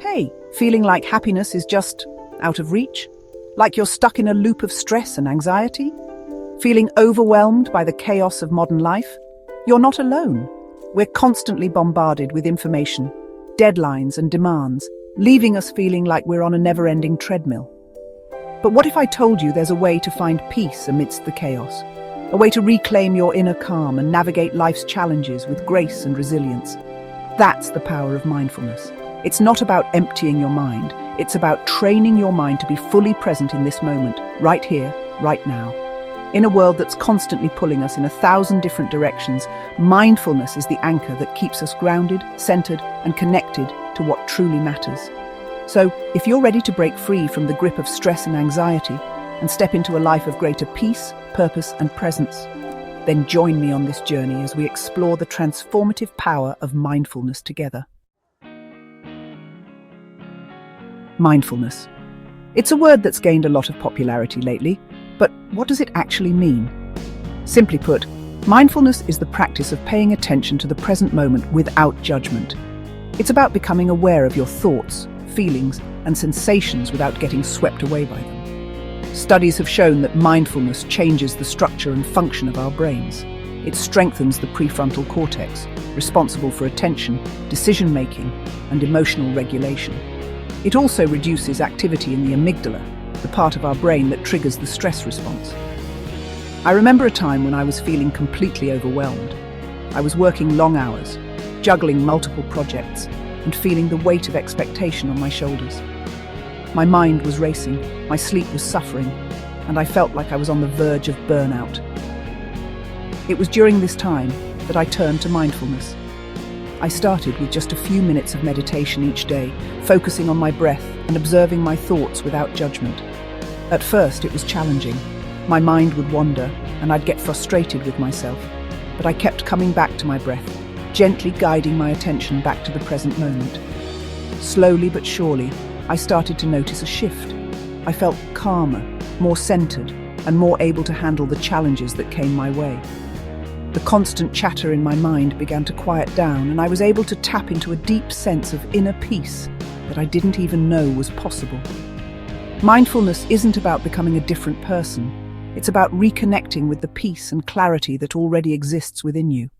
Hey, feeling like happiness is just out of reach? Like you're stuck in a loop of stress and anxiety? Feeling overwhelmed by the chaos of modern life? You're not alone. We're constantly bombarded with information, deadlines and demands, leaving us feeling like we're on a never-ending treadmill. But what if I told you there's a way to find peace amidst the chaos? A way to reclaim your inner calm and navigate life's challenges with grace and resilience? That's the power of mindfulness. It's not about emptying your mind. It's about training your mind to be fully present in this moment, right here, right now. In a world that's constantly pulling us in 1,000 different directions, mindfulness is the anchor that keeps us grounded, centered, and connected to what truly matters. So, if you're ready to break free from the grip of stress and anxiety and step into a life of greater peace, purpose, and presence, then join me on this journey as we explore the transformative power of mindfulness together. Mindfulness. It's a word that's gained a lot of popularity lately, but what does it actually mean? Simply put, mindfulness is the practice of paying attention to the present moment without judgment. It's about becoming aware of your thoughts, feelings, and sensations without getting swept away by them. Studies have shown that mindfulness changes the structure and function of our brains. It strengthens the prefrontal cortex, responsible for attention, decision-making, and emotional regulation. It also reduces activity in the amygdala, the part of our brain that triggers the stress response. I remember a time when I was feeling completely overwhelmed. I was working long hours, juggling multiple projects, and feeling the weight of expectation on my shoulders. My mind was racing, my sleep was suffering, and I felt like I was on the verge of burnout. It was during this time that I turned to mindfulness. I started with just a few minutes of meditation each day, focusing on my breath and observing my thoughts without judgment. At first, it was challenging. My mind would wander, and I'd get frustrated with myself. But I kept coming back to my breath, gently guiding my attention back to the present moment. Slowly but surely, I started to notice a shift. I felt calmer, more centered, and more able to handle the challenges that came my way. The constant chatter in my mind began to quiet down, and I was able to tap into a deep sense of inner peace that I didn't even know was possible. Mindfulness isn't about becoming a different person. It's about reconnecting with the peace and clarity that already exists within you.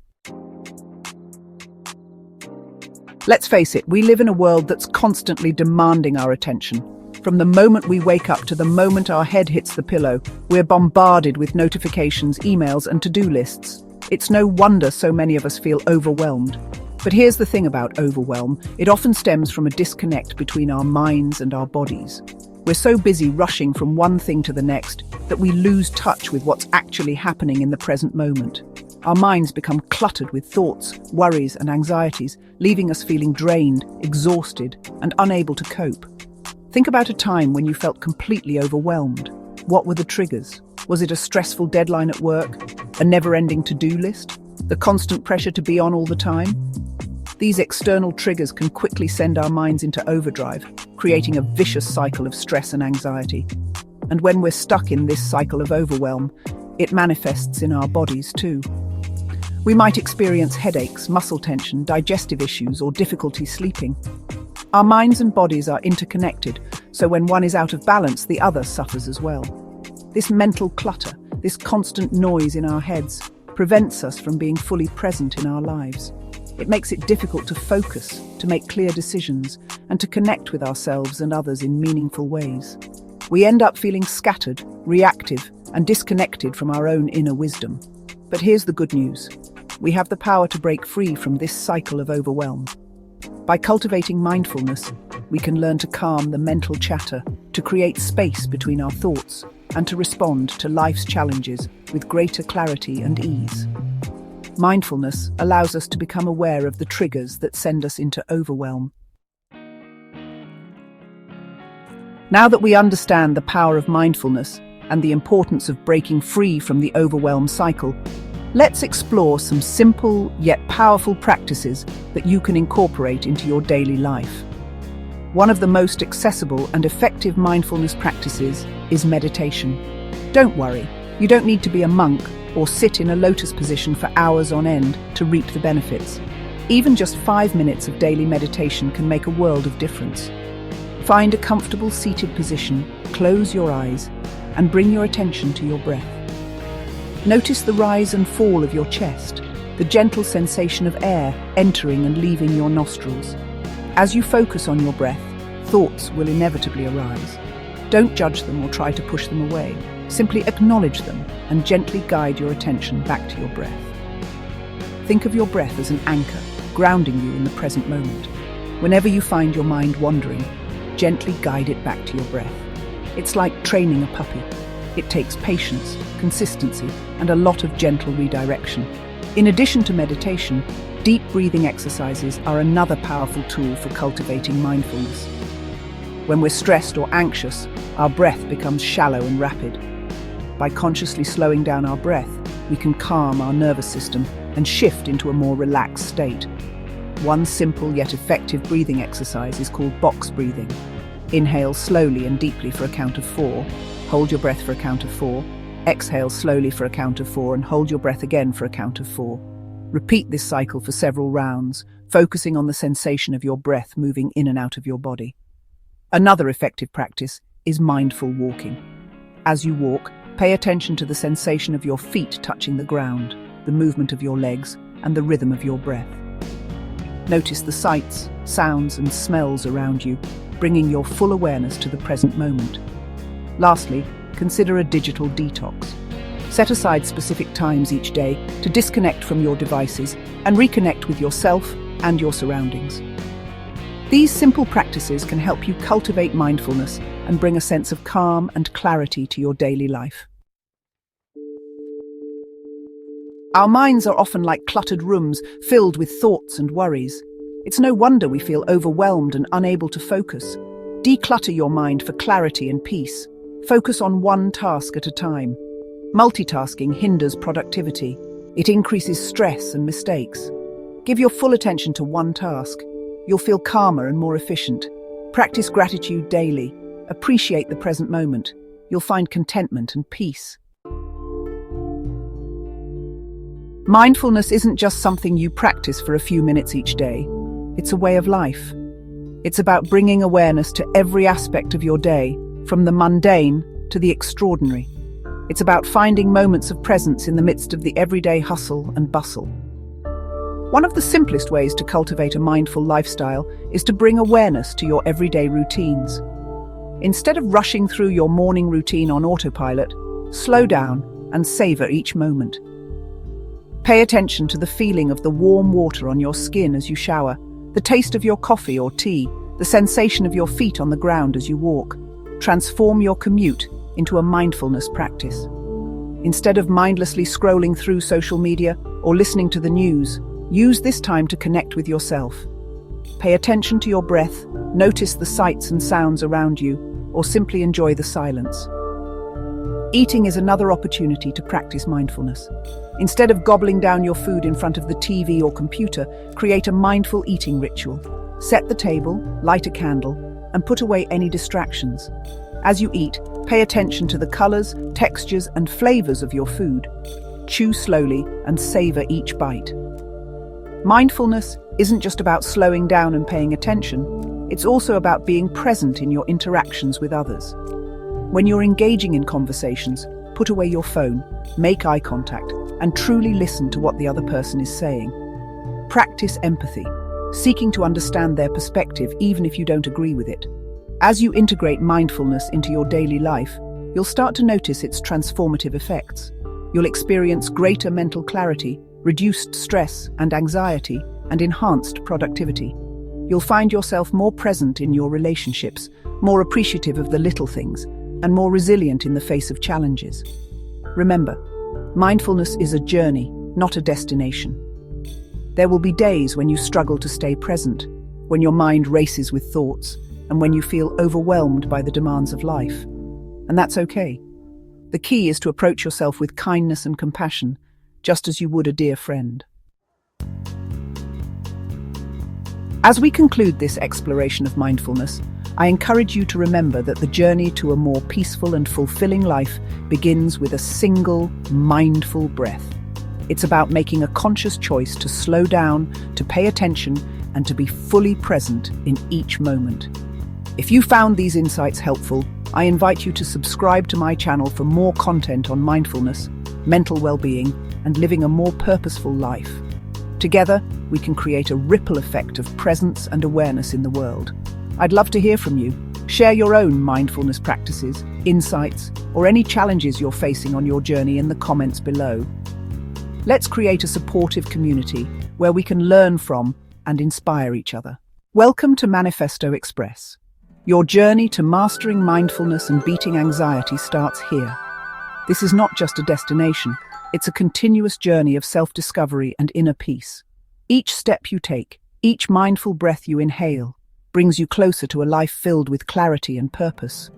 Let's face it, we live in a world that's constantly demanding our attention. From the moment we wake up to the moment our head hits the pillow, we're bombarded with notifications, emails, and to-do lists. It's no wonder so many of us feel overwhelmed. But here's the thing about overwhelm. It often stems from a disconnect between our minds and our bodies. We're so busy rushing from one thing to the next that we lose touch with what's actually happening in the present moment. Our minds become cluttered with thoughts, worries, and anxieties, leaving us feeling drained, exhausted, and unable to cope. Think about a time when you felt completely overwhelmed. What were the triggers? Was it a stressful deadline at work? A never-ending to-do list? The constant pressure to be on all the time? These external triggers can quickly send our minds into overdrive, creating a vicious cycle of stress and anxiety. And when we're stuck in this cycle of overwhelm, it manifests in our bodies too. We might experience headaches, muscle tension, digestive issues, or difficulty sleeping. Our minds and bodies are interconnected, so when one is out of balance, the other suffers as well. This mental clutter, this constant noise in our heads, prevents us from being fully present in our lives. It makes it difficult to focus, to make clear decisions, and to connect with ourselves and others in meaningful ways. We end up feeling scattered, reactive, and disconnected from our own inner wisdom. But here's the good news. We have the power to break free from this cycle of overwhelm. By cultivating mindfulness, we can learn to calm the mental chatter, to create space between our thoughts, and to respond to life's challenges with greater clarity and ease. Mindfulness allows us to become aware of the triggers that send us into overwhelm. Now that we understand the power of mindfulness and the importance of breaking free from the overwhelm cycle, let's explore some simple yet powerful practices that you can incorporate into your daily life. One of the most accessible and effective mindfulness practices is meditation. Don't worry, you don't need to be a monk or sit in a lotus position for hours on end to reap the benefits. Even just 5 minutes of daily meditation can make a world of difference. Find a comfortable seated position, close your eyes, and bring your attention to your breath. Notice the rise and fall of your chest, the gentle sensation of air entering and leaving your nostrils. As you focus on your breath, thoughts will inevitably arise. Don't judge them or try to push them away. Simply acknowledge them and gently guide your attention back to your breath. Think of your breath as an anchor, grounding you in the present moment. Whenever you find your mind wandering, gently guide it back to your breath. It's like training a puppy. It takes patience, consistency, and a lot of gentle redirection. In addition to meditation, deep breathing exercises are another powerful tool for cultivating mindfulness. When we're stressed or anxious, our breath becomes shallow and rapid. By consciously slowing down our breath, we can calm our nervous system and shift into a more relaxed state. One simple yet effective breathing exercise is called box breathing. Inhale slowly and deeply for a count of 4. Hold your breath for a count of 4. Exhale slowly for a count of 4 and hold your breath again for a count of 4. Repeat this cycle for several rounds, focusing on the sensation of your breath moving in and out of your body. Another effective practice is mindful walking. As you walk, pay attention to the sensation of your feet touching the ground, the movement of your legs, and the rhythm of your breath. Notice the sights, sounds, and smells around you, bringing your full awareness to the present moment. Lastly, consider a digital detox. Set aside specific times each day to disconnect from your devices and reconnect with yourself and your surroundings. These simple practices can help you cultivate mindfulness and bring a sense of calm and clarity to your daily life. Our minds are often like cluttered rooms filled with thoughts and worries. It's no wonder we feel overwhelmed and unable to focus. Declutter your mind for clarity and peace. Focus on one task at a time. Multitasking hinders productivity. It increases stress and mistakes. Give your full attention to one task. You'll feel calmer and more efficient. Practice gratitude daily. Appreciate the present moment. You'll find contentment and peace. Mindfulness isn't just something you practice for a few minutes each day. It's a way of life. It's about bringing awareness to every aspect of your day, from the mundane to the extraordinary. It's about finding moments of presence in the midst of the everyday hustle and bustle. One of the simplest ways to cultivate a mindful lifestyle is to bring awareness to your everyday routines. Instead of rushing through your morning routine on autopilot, slow down and savor each moment. Pay attention to the feeling of the warm water on your skin as you shower, the taste of your coffee or tea, the sensation of your feet on the ground as you walk. Transform your commute into a mindfulness practice. Instead of mindlessly scrolling through social media or listening to the news, use this time to connect with yourself. Pay attention to your breath, notice the sights and sounds around you, or simply enjoy the silence. Eating is another opportunity to practice mindfulness. Instead of gobbling down your food in front of the TV or computer, create a mindful eating ritual. Set the table, light a candle, and put away any distractions. As you eat, pay attention to the colors, textures, and flavors of your food. Chew slowly and savor each bite. Mindfulness isn't just about slowing down and paying attention. It's also about being present in your interactions with others. When you're engaging in conversations, put away your phone, make eye contact, and truly listen to what the other person is saying. Practice empathy, seeking to understand their perspective even if you don't agree with it. As you integrate mindfulness into your daily life, you'll start to notice its transformative effects. You'll experience greater mental clarity, reduced stress and anxiety, and enhanced productivity. You'll find yourself more present in your relationships, more appreciative of the little things, and more resilient in the face of challenges. Remember, mindfulness is a journey, not a destination. There will be days when you struggle to stay present, when your mind races with thoughts, and when you feel overwhelmed by the demands of life. And that's okay. The key is to approach yourself with kindness and compassion, just as you would a dear friend. As we conclude this exploration of mindfulness, I encourage you to remember that the journey to a more peaceful and fulfilling life begins with a single mindful breath. It's about making a conscious choice to slow down, to pay attention, and to be fully present in each moment. If you found these insights helpful, I invite you to subscribe to my channel for more content on mindfulness, mental well-being, and living a more purposeful life. Together, we can create a ripple effect of presence and awareness in the world. I'd love to hear from you. Share your own mindfulness practices, insights, or any challenges you're facing on your journey in the comments below. Let's create a supportive community where we can learn from and inspire each other. Welcome to Manifesto Express. Your journey to mastering mindfulness and beating anxiety starts here. This is not just a destination, it's a continuous journey of self-discovery and inner peace. Each step you take, each mindful breath you inhale, brings you closer to a life filled with clarity and purpose.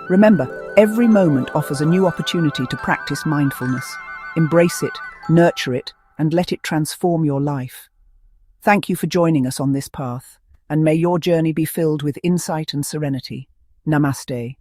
Remember, every moment offers a new opportunity to practice mindfulness. Embrace it, nurture it, and let it transform your life. Thank you for joining us on this path, and may your journey be filled with insight and serenity. Namaste.